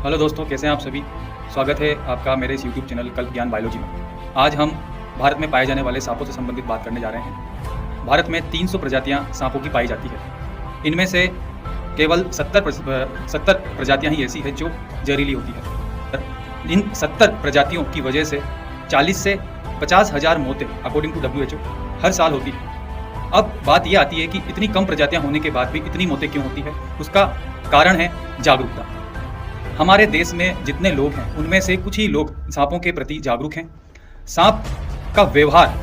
Hello दोस्तों, कैसे हैं आप सभी। स्वागत है आपका मेरे इस यूट्यूब चैनल कल्प ज्ञान बायोलॉजी में। आज हम भारत में पाए जाने वाले सांपों से संबंधित बात करने जा रहे हैं। भारत में 300 प्रजातियां सांपों की पाई जाती है। इनमें से केवल 70 प्रजातियां ही ऐसी है जो जहरीली होती है। इन 70 प्रजातियों की वजह से 40 से 50 हज़ार मौतें अकॉर्डिंग टू WHO हर साल होती है। अब बात यह आती है कि इतनी कम प्रजातियां होने के बाद भी इतनी मौतें क्यों होती है। उसका कारण है जागरूकता। हमारे देश में जितने लोग हैं उनमें से कुछ ही लोग सांपों के प्रति जागरूक हैं। सांप का व्यवहार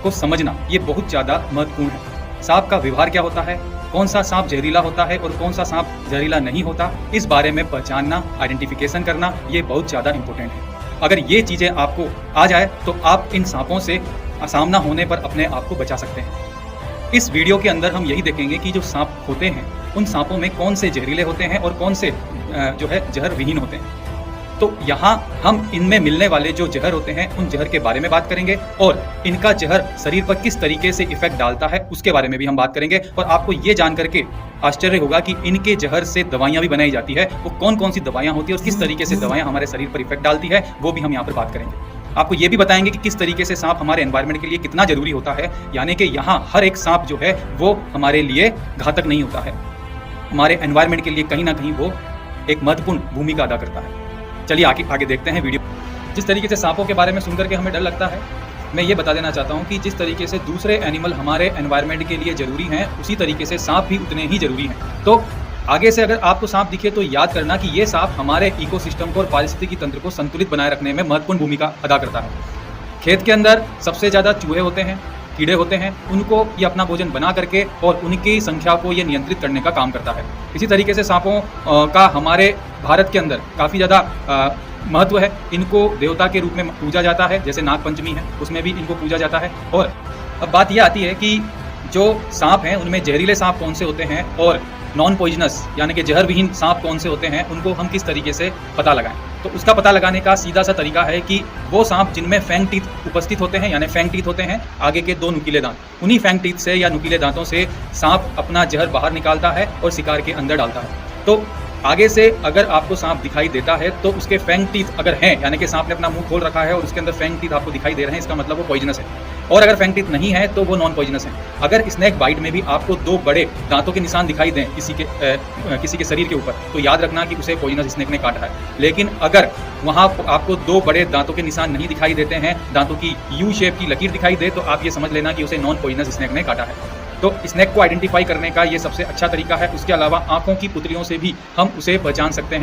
को समझना ये बहुत ज़्यादा महत्वपूर्ण है। सांप का व्यवहार क्या होता है, कौन सा सांप जहरीला होता है और कौन सा सांप जहरीला नहीं होता, इस बारे में पहचानना, आइडेंटिफिकेशन करना ये बहुत ज़्यादा इंपॉर्टेंट है। अगर ये चीज़ें आपको आ जाए तो आप इन सांपों से सामना होने पर अपने आप को बचा सकते हैं। इस वीडियो के अंदर हम यही देखेंगे कि जो सांप होते हैं उन सांपों में कौन से जहरीले होते हैं और कौन से जो है जहर विहीन होते हैं। तो यहाँ हम इनमें मिलने वाले जो जहर होते हैं उन जहर के बारे में बात करेंगे और इनका जहर शरीर पर किस तरीके से इफेक्ट डालता है उसके बारे में भी हम बात करेंगे। और आपको ये जान करके आश्चर्य होगा कि इनके जहर से दवाइयाँ भी बनाई जाती है। वो कौन कौन सी दवाइयाँ होती है और किस तरीके से दवाइयाँ हमारे शरीर पर इफेक्ट डालती है वो भी हम यहाँ पर बात करेंगे। आपको ये भी बताएंगे कि किस तरीके से सांप हमारे एनवायरनमेंट के लिए कितना जरूरी होता है, यानी कि यहाँ हर एक सांप जो है वो हमारे लिए घातक नहीं होता है। हमारे एनवायरनमेंट के लिए कहीं ना कहीं वो एक महत्वपूर्ण भूमिका अदा करता है। चलिए आगे देखते हैं वीडियो। जिस तरीके से सांपों के बारे में सुनकर के हमें डर लगता है, मैं ये बता देना चाहता हूँ कि जिस तरीके से दूसरे एनिमल हमारे एनवायरनमेंट के लिए जरूरी हैं, उसी तरीके से सांप भी उतने ही जरूरी हैं। तो आगे से अगर आपको सांप दिखे तो याद करना कि ये सांप हमारे इकोसिस्टम को और पारिस्थितिकी तंत्र को संतुलित बनाए रखने में महत्वपूर्ण भूमिका अदा करता है। खेत के अंदर सबसे ज़्यादा चूहे होते हैं, कीड़े होते हैं, उनको ये अपना भोजन बना करके और उनकी संख्या को ये नियंत्रित करने का काम करता है। इसी तरीके से सांपों का हमारे भारत के अंदर काफ़ी ज़्यादा महत्व है। इनको देवता के रूप में पूजा जाता है, जैसे नाग पंचमी है उसमें भी इनको पूजा जाता है। और अब बात यह आती है कि जो सांप हैं उनमें जहरीले सांप कौन से होते हैं और नॉन पॉइजनस यानी कि जहर विहीन सांप कौन से होते हैं, उनको हम किस तरीके से पता लगाएं। तो उसका पता लगाने का सीधा सा तरीका है कि वो सांप जिनमें फैंग टीथ उपस्थित होते हैं, यानी फैंग टीथ होते हैं आगे के 2 नुकीले दांत, उन्हीं फैंग टीथ से या नुकीले दांतों से सांप अपना जहर बाहर निकालता है और शिकार के अंदर डालता है। तो आगे से अगर आपको सांप दिखाई देता है तो उसके फैंग टीथ अगर हैं, यानी कि सांप ने अपना मुंह खोल रखा है और उसके अंदर फैंग टीथ आपको दिखाई दे रहे हैं, इसका मतलब वो पॉइजनस है। और अगर फैंग टीथ नहीं है तो वो नॉन पॉइजनस है। अगर स्नेक बाइट में भी आपको 2 बड़े दांतों के निशान दिखाई दें किसी के शरीर के ऊपर, तो याद रखना कि उसे पॉइजनस स्नेक ने काटा है। लेकिन अगर वहाँ आपको 2 बड़े दांतों के निशान नहीं दिखाई देते हैं, दांतों की यू शेप की लकीर दिखाई दे, तो आप ये समझ लेना कि उसे नॉन पॉइजनस स्नेक ने काटा है। तो स्नेक को आइडेंटिफाई करने का ये सबसे अच्छा तरीका है। उसके अलावा आंखों की पुतलियों से भी हम उसे पहचान सकते हैं।